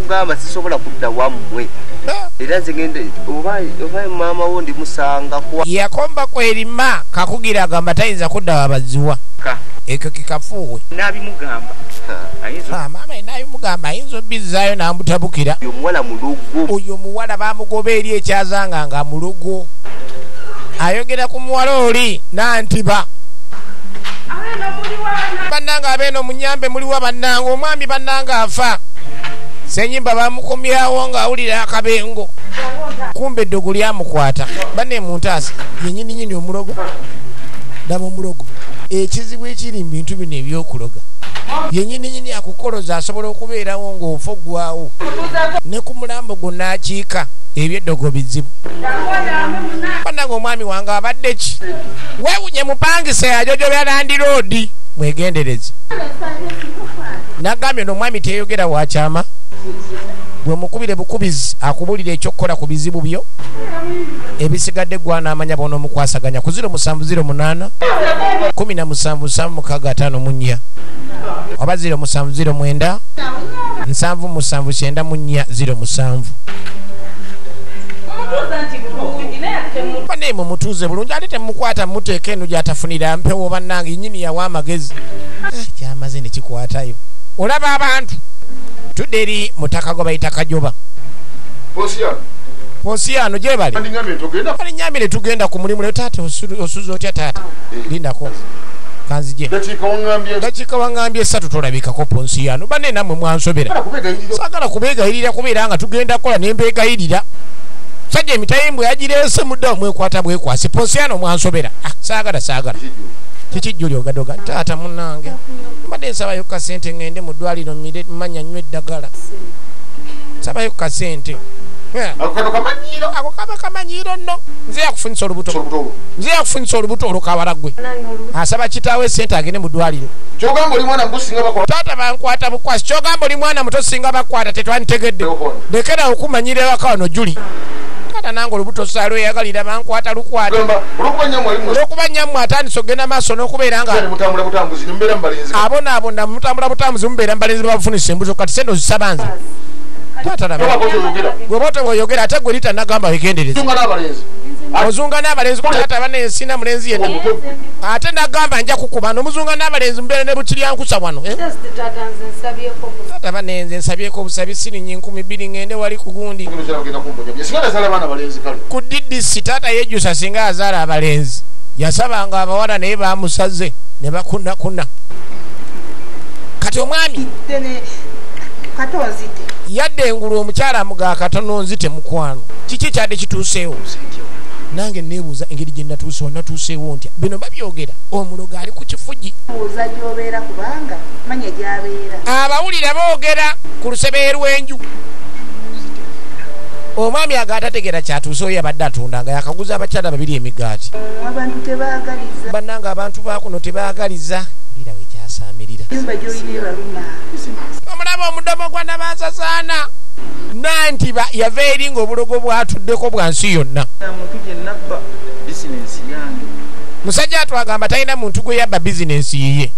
nkugamba sisobola kudda wammwe era nze ngende oba maama wo ndimusanga kwa yakomba kwerima kakugira agamba tayinza kudda wabaziwa ekyo kikafuuwe nabimugamba maama nabimugamba ayinza obbizaayo namutabukira omuwala mulugo oyo muwala bamugoba eri ekyazanga nga mulugo ayogera ku muwala oli nantiba bannanga abeeno munyambe muliwa bannanga omwami bannanga afa senyimba bamukomyawo ng'awulira akabengo kumbe eddogo lyamukwata banne muntaasa yenyininyini omulogo daba omulogo ekizibu ekiri mu bintu bino ebyokuloga yenyininyini akukoloza asobola okubeerawo ng'ofa oggwawo ne ku mulambo gwonna akiika ebyeddogo bizibu bannanga omwami wange abadde ki weewunye mupangise yajojobya landiroodi mwegendereze nagambye n'omwami teyogera wakyama bwe mukubire bukubizi akubulira ekyokukola ku bizibu byo ebisigadde gwanamanya bona omukwasaganya ku 0708 1775654 oba 0709 7799407 bane mumutuuze bulungi ate temukwata muteeka eno gyatafunira mpewo bannange nyini yawa amagezi kyamaze ne kikwatayo olaba abantu tudde eri mutaka gwe bayita Kajoba Posiyano gye bali nyambire tugenda ku mulimu leo taata osuza otya taata lindako kanzije dakiika wangambye 3 tolabikako Posiyano bane namwe mwansobera saagala kubeegayirira kubeera nga tugenda kola nembeegayirira sajja emitayimbwe yagireese mudda omwekwata bwekwasi Posiyano mwansobera saagala kikijjuli ogadoga taata munnange mbadde nsabayo kasente ngende mu ddwaliro mmanya nnyo eddagala nsabayo kasente ako kaba kamanyiiro nno nze yakufunisa olubuto olukawaragwe asaba kitaawe sente agende mu ddwaliro taata bankwata bukwasi kyogamba oli mwana muto singa bakwata tetwanditegedde lekera okumanyira ewaka wano juli kata nange olubuto saalo eyagalira bankwata lukwata olwokuba nyammwe atandise okgenda maaso n'okubeera nga abonaabona mutambula butambuzi mubeera mubalenzi babufunisa embuto kati sente ozisaba nze gwebote bweyogera ate gwe litanagamba wegendereza ozunga n'abalenzi kutaata bane sina mulenzi yenna ate nagamba nja kukuba nomuzunga n'abalenzi mubeera ne bukiryankusa wano taata bane nze nsabyeko obusabi sirinyi 200 ngende wali kugundi ku DDC taata yejjusa singa azaala abalenzi yasabanga abawala naye bamusaze ne bakunakuna kati omwami yadde engulu omukyala amuga katono nzite mukwano kiki kyadde kituuseewo nange neebuuza engeri gye natuuseewo natuuseewo ntya bino babyogera omuloga ali ku kifugi abawulira boogera ku lusebe lw'enju omwami agatategeera kyatuuse oyo yabadde atunda nga yakaguza abakyala 2 emigaati bannanga abantu bakuno tebaagaliza lira wekyasaamirira omulaba omudomo gwa nabansasaana nantiba yava eri ng'obulogo bwatuddeko bwa nsi yonna musajja atwagamba talina muntu gwe yabba bizinensi yiye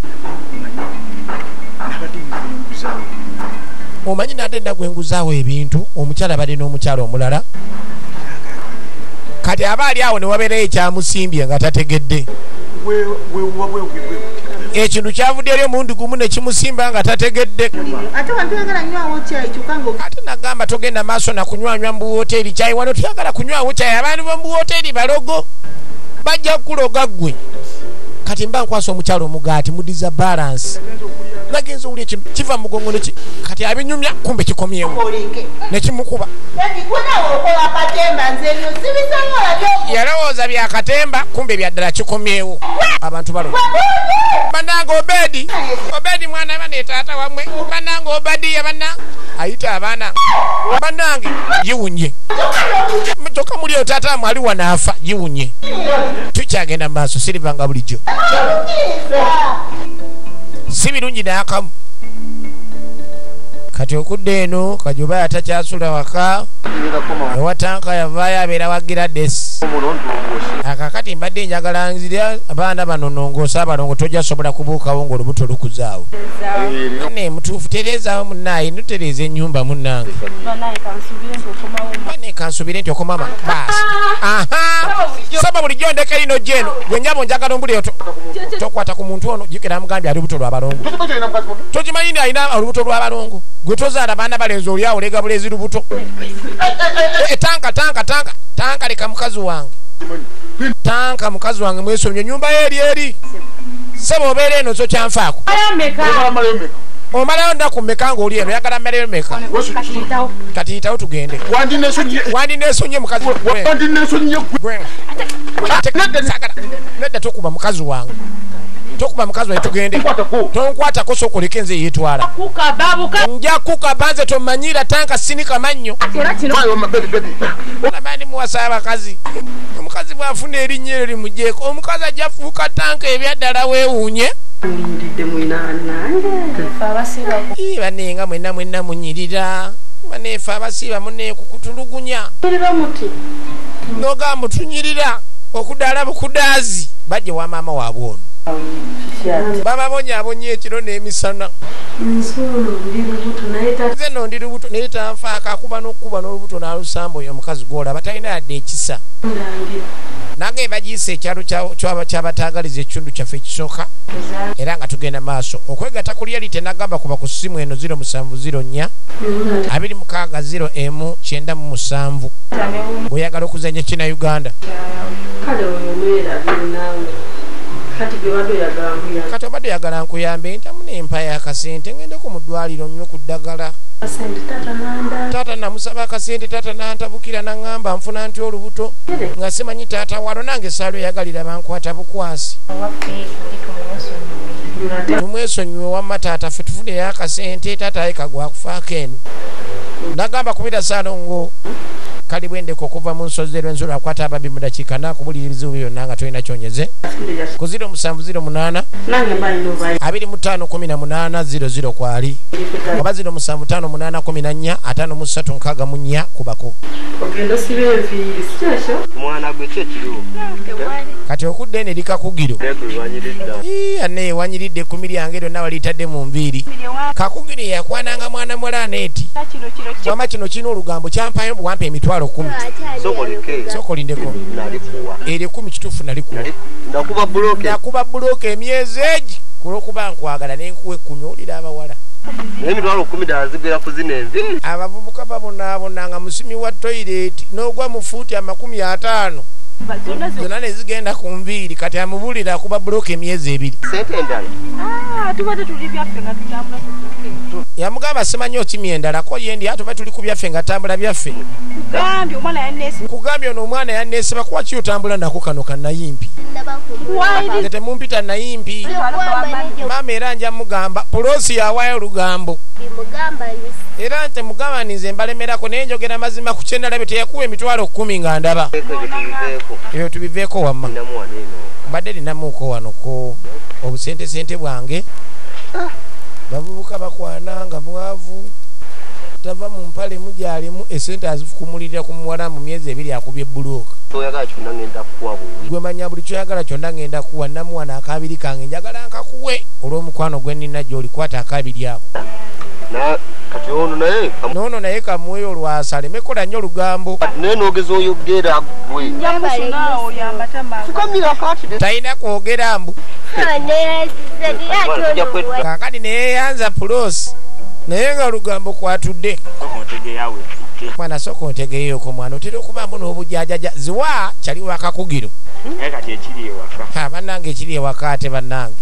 omanyi nadde nda gwenguzaawo ebintu omukyala badde n'omukyala omulala kati aba ali awo ne wabeerayo ekyamusimbye nga tategedde ekintu kyavudde eri omundi gumu ne kimusimba nga tategedde ate nagamba togenda maaso na kunywanywa mu buwoteeri kyayi wano tuyagala kunywawo kyayi abantu b'omu buwoteeri balogo bajja kukuloga ggwe kati mba nkwasa omukyalo omugaati mudiza balance nagenza owulya ekintu kiva mu mugongo neki kati abinyumya kumbe kikomyewo nekimukuba yalowooza byakatemba kumbe byaddala kikomyewo abantu balo bannanga obedi mwana bane taata wamwe bannanga obadiya banna ayita abaana bannange giwunye kyokka muli oyo taata amwe ali wanaafa giwunye tukyagenda mu maaso sirivanga bulijjo si birungi n'akamu kati okudde eno Kajoba yatakyasula waka ewatanka yavaayo abeera wa Giradesi kakati mbadde njagala nzira abaana bano nongoosa abalongo tojja sobola kubuukawo ng'olubuto lukuzaawo ne mutuufu tereezaawo munnaayi nutereeza ennyumba munnange bane kansubire nti okomama baasi saba bulijjo ndeka lino jeno gwe nnyabo njagala ombuliro tokwata ku muntu ono jikira amugambye ali lubuto lw'abalongo tokimanyi nti alina olubuto lw'abalongo gwe tozaala baana balenzi oli awo lega bulezi lubuto tanka leka mukazi wange tanka mukazi wange mwesomye nyumba eri saba obeera eno so kyanfaako omalayo nnaku mmeka ng'oli eno yagala mmaleyo mmeka kati yitawo tugende wandinesonye mukazi nedda tokuba mukazi wange tugende tonkwatako sokoleke nze yetwala nja kukaba nze tomanyira tanka sinika mannyo olabandi muwasa abakazi omukazi bwafuna erinnya eryo limujeeko omukazi ajja fuuka tanka ebyaddala weewuunye banenga mwenna munyirira baneefe abasiiba munekukutulugunya nogamba tunyirira okudaala bukudaazi bajje wa maama waabwe ono bababonyaabonye ekiro n'emisana nze no ndi lubuto naye tanfaako akuba n'okukuba n'olubuto n'alusamba oyo omukazi gw'olaba talina yadde ekisa nange bagiisa ekyalo kyabataagaliza ekitundu kyaffe ekisooka era nga tugenda maaso okwegatta ku lyali nagamba kuba ku ssimu eno 0704 26 0M97 bw'oyagala okuzanya kina Uganda kati obadde oyagala nkuyambe ntamu n'empaya akasente ngendeko mu ddwaliro nnyo ku ddagala taata namusaba akasente taata nantabukira naŋŋamba nfuna nti olubuto nga simanyi taata walo nange saalo yagalira bankwata bukwasi tumwesonyiwe wamma taata ffe tufuneyo akasente taata aye kagwakufaako eno nagamba kubira saalo ngo kali bwendeko okuva mu nsozi z'enzola akwata ababi mu dakiika nakubulira ebizibu byonna nga tolina kyonyeze ku 0708 2518 kwali oba 0758145364 kubako kati okudde ene likakugiro aneewanyiridde ekkumi lyange lyonna waliitadde mu nviiri kakugiro yakwananga mwana mulaneeti wama kino kirina olugambo kyampayo wampa emitwalo 10 sokolindeko eri 10 kituufu nalikuwa nakuba bulooka emyezi egi kulwokuba nkwagala nenkuwa 10 olira abawala emitwalo 10 ddala zigera kuzina enviiri abavubuka babonaabona nga musimi wa toyireeti n'ogwa mu fuuti 50 zonna ne zigenda ku nviiri kati amubulira akuba bulooka emyezi 2 yamugamba simanyi okimya endala ko yendi atuba tuli ku byaffe nga tambula byaffe nkugambye ono omwana yanneesiba kuba ki otambula nako kano kannayimpi nze temumpita nayimpi maama era nja mugamba poloosi yawaayo olugambo era nti mugabanyize mbalemerako naye njogera mazima ku kyendalabye teyakuwa emitwalo 10 nga ndaba ebyo tubiveeko wamma mbadde linamuuko wanoko obusentesente bwange bavubuka bakwana nga mwavu tava mu mpale mujaalimu esente azifukumulirira ku muwala mu myezi 2 akubye bulooka gwe manya buli kyoyagala kyonna ngenda kuwa namuwana akabiri kange njagala nkakuwe olw'omukwano gwe nnina gy'olikwata akabiri ako nono naye kamuweyo olwasa alemekola nnyo olugambo talina kwogera mbu kakati neyeyanza pulosi naye nga olugambo kwatudde mwana sooka ontegeyeko mwana otera okubambu n'obujajaja ziwa kyali wakakugiro bannange ekiri ewaka ate bannange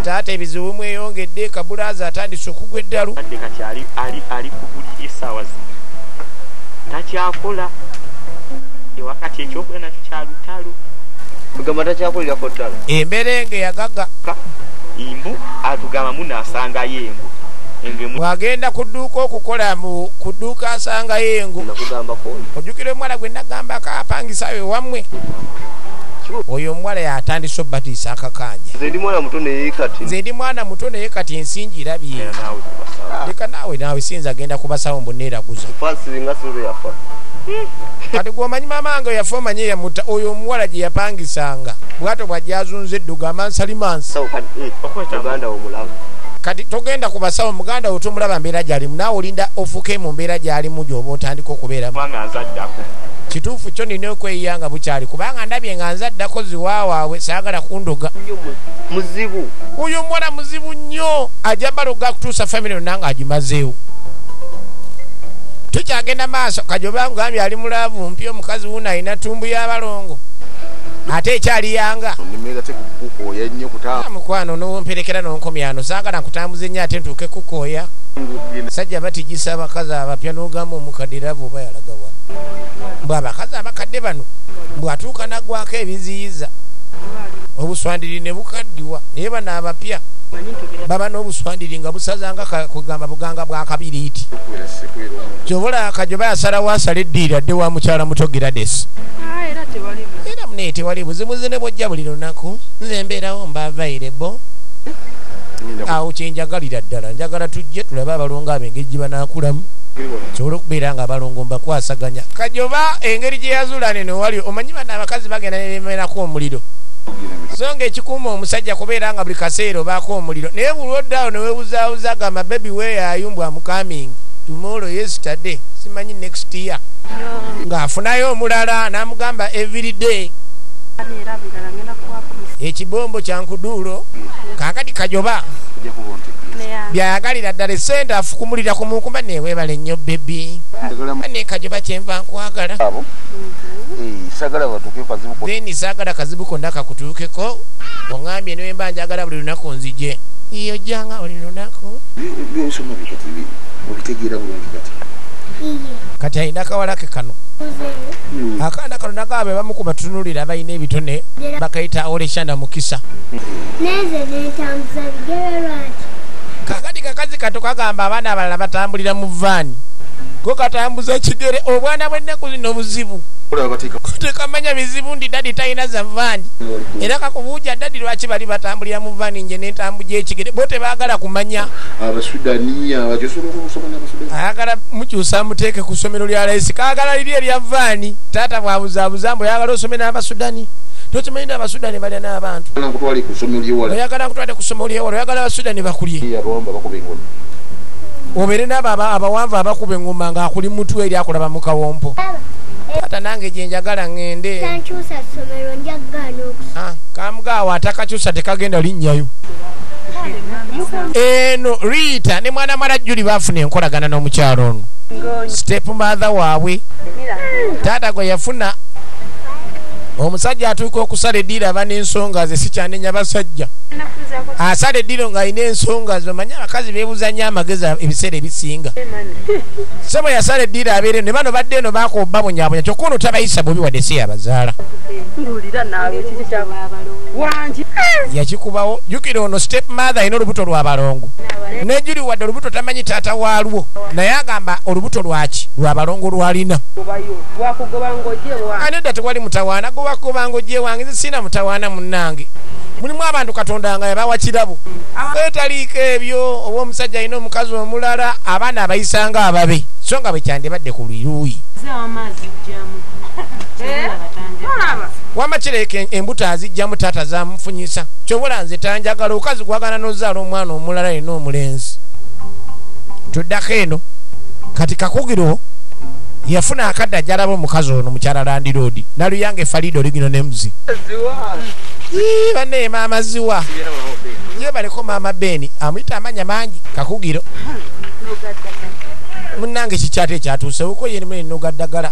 taata ebizibu mweyongedde kabulaaza atandise okugwa eddalu ali kubulira essaawa zino takyakola ewakati ekyokola nakyo kyalutalo tugamba takyakolirako ddala emberenge yagaga imbu atugamba munaasangayo engo bwagenda ku dduuka okukola ku dduuka asangayo engo ojjukira omuwala gwe nagambako apangisayo ewammwe oyo omuwala yatandise obbatiisa akakanja nze ndi mwana muto naye kati ensingi irabye leka naawe sinza agenda kubasawo mbu neeraguza kati gwomanyi mamange yafa omanye yamuta oyo omuwala gye yapangisanga bwato bwajjazunze edduga amansalimansi Uganda omulaba. kati togenda ku basawo muganda wo tomulaba mbeera gy'alimu naawe olinda ofuke mu mbeera gy'alimu gy'oba otandika okubeeramu kubanga nzaddako kituufu kyo nina okweyanga bukyali kubanga ndabye nga nzaddako ziwaawaabwe saagala kundoga Muzibu. oyo omuwala muzibu nnyo ajja baloga kutuusa famire yonna nga agimazeewo tukyagenda maaso kajoba ngambye ali mulaavu mpya omukazi wuno alina ttumbu y'abalongo ate ekyaliyanga mukwano nomperekera nonkomyano saagala nkutambuze nnyo ate ntuuke kukooya sajja batigisa abakazi abapya n'ogamba omukadiravu oba yalagawa mbw abakazi abakadde bano bw'atuuka naggwako ebiziyiza obuswandiri ne bukaddiwa naye bano abapya baba n'obuswandiri nga busazanga kugamba buganga bwa kabiriiti kyobola akajoba yasalawo asala eddiira adde wa mukyala muto giradesi era munaye tewali buzibuzi ne bwojja buli lunaku nze mbeerawo mba available awo kyenjagalira ddala njagala tujje tulabe abalongo abo engeri gye banaakulamu kisobola okubeera nga abalongo mbakwasaganya kajoba engeri gye yazuulane newali omanyi bano abakazi bagenda ne bemerako omuliro so nga ekikuuma omusajja kubeera nga buli kaseera obaako omuliro naye buli oddaawo neweebuzaawuza agamba baby weeyayumbwa mukaming tomorrow yesterday simanyi next year ng'afunayo omulala n'amugamba everyday ekibombo kyankuduulo kaakati kajoba byayagalira ddala esente afukumulira ku munkumba neweebala ennyo bebi ne kajoba kyenva nkwagala then saagala kazibu konna kakutuukeko oŋambye newe mba njagala buli lunaku nzije iyo jjanga buli lunaku kati alina kawala ke kano akaana kano nakabe bamukuba tunulira balina ebitone bakayita oleshanda mukisa kakati kakazi kato kagamba abaana abalala batambulira mu vaani ko katambuza kigere obwana bw'ennaku zino obuzibu tekamanya bizibu ndi dadi talina za vaani era kakubuuja dadi lwaki bali batambulira mu vaani nje n'entambuja ekigere bo tebaagala kumanya ayagala mukyusa muteeke ku ssomero lya layisi kaagala liri erya vaani taata bwabuzaabuza mbu oyagala osome n'abasudani tokimanyi n'abasudani balya n'abantu oyagala nkutwale ku ssomero lyewala oyagala abasudani bakulye obeere n'abo abawanvu abakuba eŋŋoma ng'akuli mutwe eri akulaba mu kawompo taata nange gye njagala ŋŋende kamugaawo atakakyusa tekagenda linnyayo eno Rita ne mwana mwala Juli baafuna enkolagana n'omukyalo ono step mother waabwe taata gwe yafuna omusajja atuuka okusala eddiiro aba n'ensonga ze sikyanenya basajja asala eddiiro ng'alina ensonga ze omanyi abakazi beebuuza nnyo amagezi ebiseera ebisinga sebo yasala eddiiro abeere ne bano badde eno baakobabonyabonya kyokka ono tabayisa bubi wadde si yabazaala yakikubawo jjukira ono step mother alina olubuto lwa balongo ne Juli wadde olubuto tamanyi taata waalwo naye agamba olubuto lwaki lwa balongo lwalina anedda tewali mutawaana gobakuba ng'ojje wange nze sina mutawaana munnange mulimu abantu katonda nga yabawa kirabo etaliiko ebyo oba omusajja alina omukazi omulala abaana abayisanga ababe so nga bwe kyandibadde ku liruuyi wama kireke embuto azijjamu taata zamufunyisa kyobola nze tanjagala okazi gwagana n'ozaala omwana omulala alina omulenzi tuddako eno kati kakugiro yafuna akadde ajalaba omukazi ono mukyala landiroodi naluyange falido ligino nemuzi banne maama ziwa ye baleko maama beni amuyita amanya mangi kakugiro munnange kikyate ekyatuuse uko yenimu enogaddagala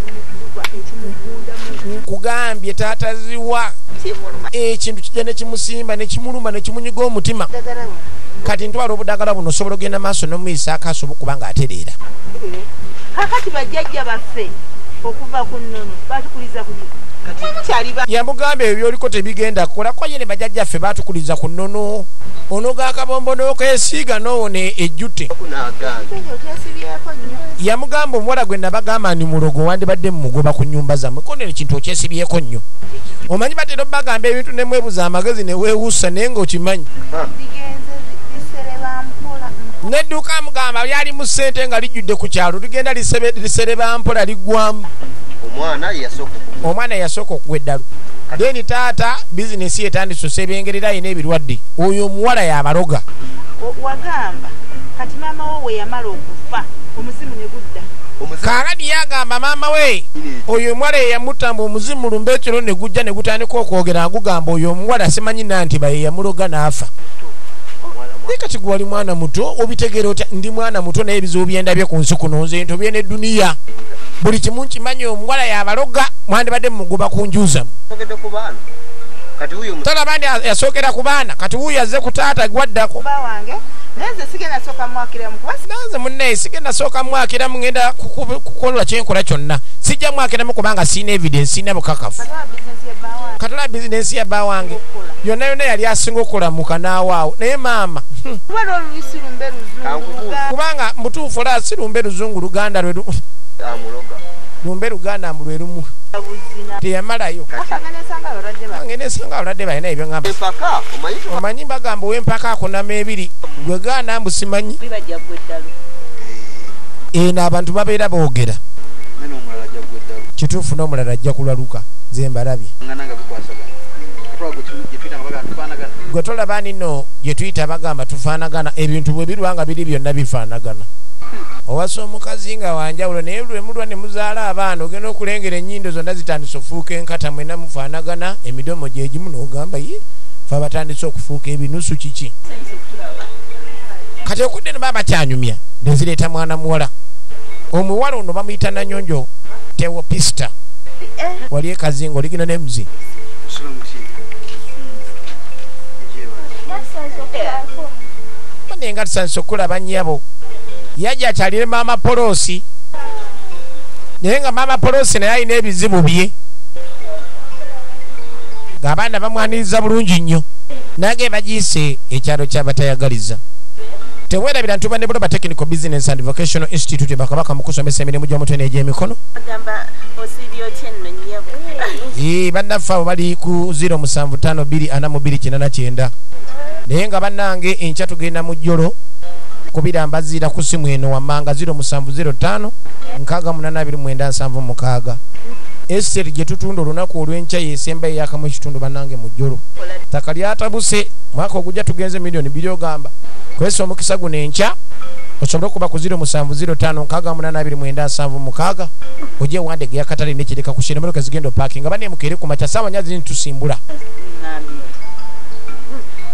kugambye taata ziwa ekintu kijja nekimusimba nekimuluma nekimunyiga omutima kati ntwala obudagala buno osobola ogenda maaso nomuyisa akasobola okuba nga atereera kakati bajjajja baffe okuva ku nnono batukuliza ku yamugamba ebyo byoliko tebigenda kukolako ye ne bajjajjaffe batukuliza ku nnono onoga akabombo n'okeesiiga n'owone ejjute yamugamba omuwala gwe nabagamba ni mulogo wandibadde mumugoba ku nnyumba zammwe ko neno kintu okyesibyeko nnyo omanyi batera obagamba ebintu ne mwebuza amagezi ne weewuusa naye ng'okimanyi nedduka mugamba lyali mu ssente nga lijjudde ku kyalo ligenda lisereba mpola liggwamu. Omwana yasooka okugwa eddalu. Deni taata bizinesi etandise osebengerera ayina ebirwadde. Oyo omuwala yabaloga. Wagamba kati maama wo we yamala okufa omuzimu ne gudda. Kaakati yagamba maama we oyo omuwala yeyamutta mbu omuzimu lumbe ekiro ne gujja ne gutandika okwogera agugamba oyo omuwala simanyi nanti baye yamuloga n'afa. Kati gwe wali mwana muto obitegeera otya? Ndi mwana muto naye ebizibu byendabye ku nsi kuno nze ntobye n'edduniya buli kimu nkimanyi omuwala yabaloga mwandibadde mugoba kunjuuzamu. Talabandi yasookera ku baana kati wuuyo azze ku taata gwaddako. Nanze munne sigenda sooka mwakiramu ngenda kukola kyenkola kyonna sijja mwakiramu kubanga siina evidence siina bukakafu. Katala bizinesi ya bba wange yonna yonna yali asinga okulamuka n'awaawo naye maama kubanga mutuufu olaba si lumbe luzungu luganda lumbe luganda mbu lwe lumu teyamalayo nesanga abaladde balina ebyo ngamba omanyi bagamba ow'empaka akunama ebiri gwe ganda mbu simanyi eno abantu babeera boogera kituufu n'omulala ajja kulaluka nze mbalabye gwe tolaba nino gye tuyita bagamba tufaanagana ebintu bwe birwanga biri byonna bifaanagana. Owasa omukazi nga wanjawulo naye lwemulwa ne muzaala abaana ogenda okulengera ennyindo zonna zitandise ofuuka enkata mwena mufaanagana emidomo gyegimu n'ogamba ye fe batandise okufuuka ebinusu kiki kati okudde ne baba kyanyumya nezireeta mwana muwala omuwala ono bamuyita nanyonjo tewopista wali ekazingo ligina nemuzi banenga tusanise okulaba nnyabo yajja akyalire maama polosi naye nga maama polosi naye alina ebizibu bye ng'abaana bamwaniriza bulungi nnyo nage bagiise ekyalo kyabatayagaliza. Tewerabira ntuba ne Buloba Technical Business and Vocational Institute bakabaka mu kusomesa emirimu gy'omutwe n'egy'emikono. Bannaffe abo bali ku 0752429 naye nga bannange enkya tugenda mu jjolo kubira mbaziira ku simu eno wammanga 0705 68297 Esther gye tutunda olunaku olw'enkya yesembayo yakamu ekitundu bannange mu jjolo ttaka lyatabuse mwaka ogujja tugenze miliyoni 2 ogamba kwesa omukisa guno enkya osobole okuba ku 0705 68297 ojje wandege yakatale nekireka ku shenemeroka zigendo parking abane mukere ku macha sawa nyazi nitusimbula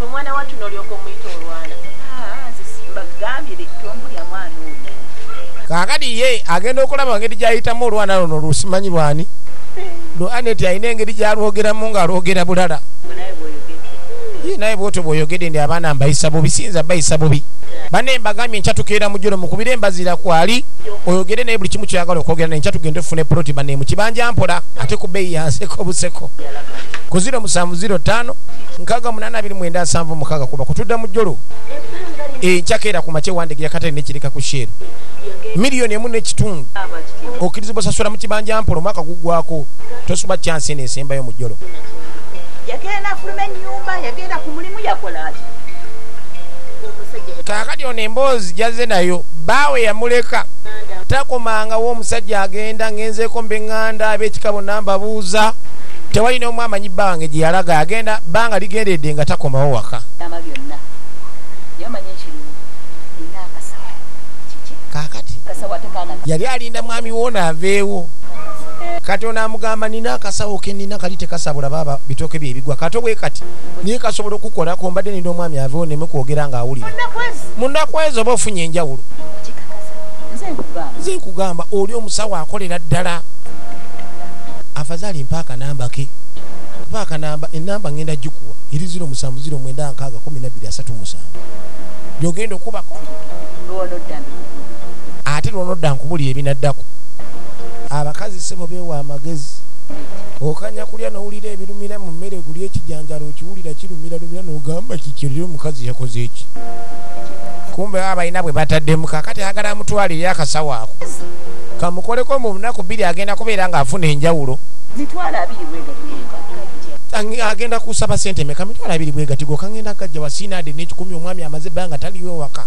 omwana watu nolyoka omuyita olwana bagambye tombulya mwana oyo kakati ye agenda okulaba ngeri gyayitamu olwana luno lusimanyi lwani lo aneti ayina engeri gyalwogeramu ng'alwogera bulala naye bwotyo bw'oyogedde ndi abaana mbayisa bubi sinza bayisa bubi bane mbagambye enkya tukeera mu jjolo mukubire embazira kwali oyogere naye buli kimu kyagala okwogera nenkya tugende tufune poloti bane mu kibanja mpola ate ku bbeeyi yanseko buseko ku 0705 68297 kuba kutudda mu jjolo enkya keera ku makye wandege yakatale nekireka ku sheeru miliyoni emu n'ekitundu okkirizibwa osasula mu kibanja mpola omwaka guggwako tosuba kyansi neesembayo mu jjolo yagenda afuluma ennyumba yagenda ku mulimu yakola ati kakati ono emboozi jazze nayo baawe yamuleka takomangawo omusajja agenda ngenzeeko mbeŋŋanda ab'ekikabo nambabuuza tewali n'omu amanyi bba wange gye yalaga yagenda bbanga ligendedde nga takomawo waka kakati yali alinda mwami woono aveewo kati onamugamba nina akasawo ke nina kali tekasabula baba bitooke bye ebigwa kati obwe kati niye kasobola okukolako mbadde nina omwami aveewo neme kwogera ng'awulira mundakwezi oba ofunye enjawulo nze nkugamba oli omusawo akolera ddala afazaali mpaaka namba ke mpaaka namba enamba ngenda gikuwa eri 0709612337 gyogenda okubako ate lwonodda nkubulira ebinaddako abakazi sebo bewa amagezi okanya kulya nowulira ebirumira mu mmere guli ekijanjalo okiwulira kirumira n'ogamba kikirire omukazi yakoze eki kumbe baba balina bwe bataddemu kakati agala amutwalire akasawo ako kamukoleko mu lunaku 2 agenda kubeera ng'afuna enjawulo agenda kusaba sente meka mitwalo 2 bwe gatigo kangenda kajja wasinade n'ekikumi omwami amaze banga taliyo waka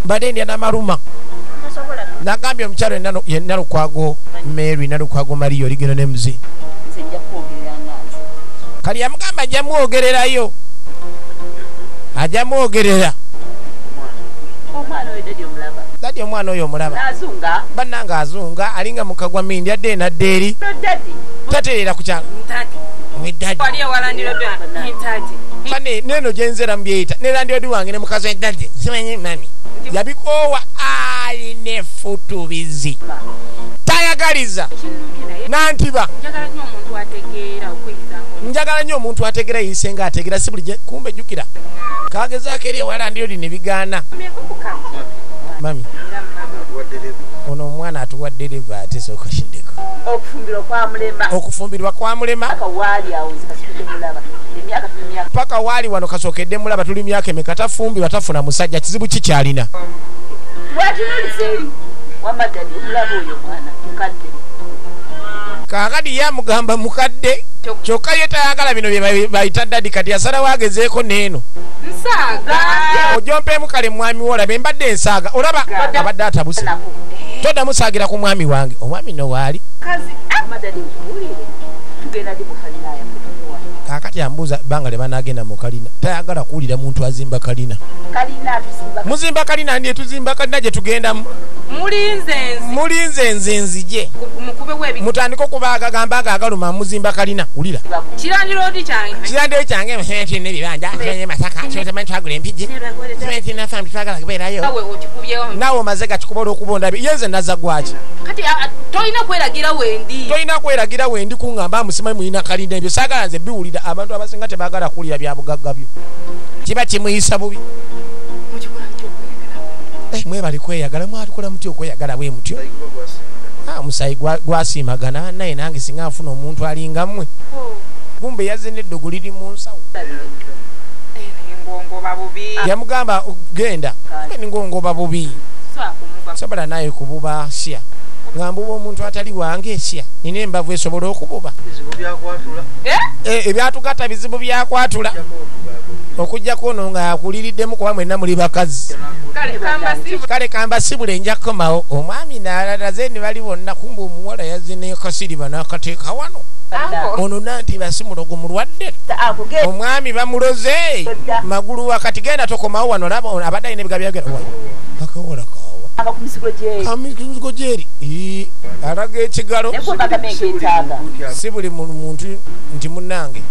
mbadde ndya namaluma nagambye omukyalo yenna Lukwago Mary na Lukwago Mario ligeno ne muzi kali yamugamba ajja mwogererayo ajja mwogerera dadi omwana oyo omulaba bannanga azunga alinga mukagwa mindi adde nadde eri tateerera ku kyalo kane neno gyenzera mubyeyita nerandiodi wange ne mukazi edadde simanyi mami yabikoowa aline futubizi tayagaliza nantiba njagala nnyo omuntu ategeera yise nga ategeera si buli kumbe jjukira kagezaako eri ewalandiodi ne bigaana mami ono omwana atuwadde dereva ate sokashindeko okufumbirwa kwa mulema paka waali wano kasookedde mulaba tuli myaka emeka tafumbirwa tafuna musajja kizibu kikyalina kakati yamugamba mukadde kyokka ye tayagala bino bye bayita dadi kati yasalawo agezeeko neeno ojompeemu kale mwami wolabe mbadde ensaaga olaba abadde atabuse todda musaagira ku mwami wange omwami no waali kakati ambuuza banga le banagenda mu kalina tayagala kuwulira muntu azimba kalina muzimba kalina ndiye tuzimba kalina gye tugendamu mulinze nzenzije mutandika okubaaga gamba agagaluma muzimba kalina wulira kirandiro kyange nebibanja masaka twagula empigi twagala kubeerayo naawe omaze gakikuba olw'okubonda yenze nazza gwaki tolina kweragira wendi kuŋŋamba amusimanyi mulina kalina ebyo saagala nze biwulira abantu abasinga tebaagala kuwulira bya bugagga byo kiba kimuyisa bubi mwebali kweyagala mwatukola muti okweyagala bwe mutyo omusayi gwasiimagana naye nange singa nfuna omuntu alinga mmwe kumbe yazenedde oguliri mu nsawo yamugamba genda ningongoba bubi sobola naye kububa sya nga mbuba omuntu atali wange esya nina embavu esobola okububa ebyatugatta bizibu byakwatula okujjako ono nga yakuliriddemu kuba mwenna muli bakazi kale kambasibule nja kukomawo omwami nalalaze ne bali bonna kumba omuwala yazze nekasiriba n'akateeka wano ono nanti basimulogo mulwadde omwami bamuloze magulu wakati genda tokomawo wano laba abadde alina ebiga byagera akawola kamizigo gyeri alaga ekigalo si buli muntu nti munnange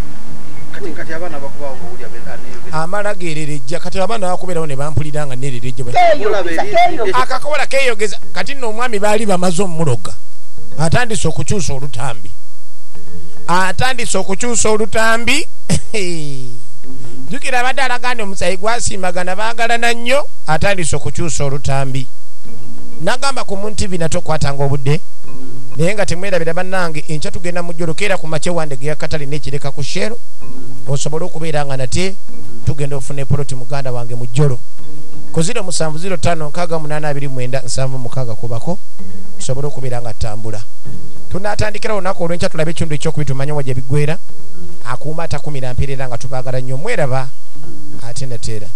amala gererejja kati abaana bakubeerawo ne bampulira nga nererejja akakola keyogeza kati nno omwami baali bamaze omuloga atandise okukyusa olutambi jukira abadde alagane omusayi gwasiimagana baagalana nnyo atandise okukyusa olutambi nagamba ku muntu bina tokwatanga obudde naye nga temwerabira bannange enkya tugenda mu jjolo keera ku makya wande geyakatale n'ekireka ku shero osobole okubeera nga nate tugenda ofuna epoloti muganda wange mu jjolo ku 0705682976 tusobole okubeera nga ttambula tunaatandikira olunaku olw'enkya tulabe ekitundu ekyokubiri tumanye wa gye biggwera akuuma atakumira mpeerera nga tubaagala nnyo mweraba ate nateera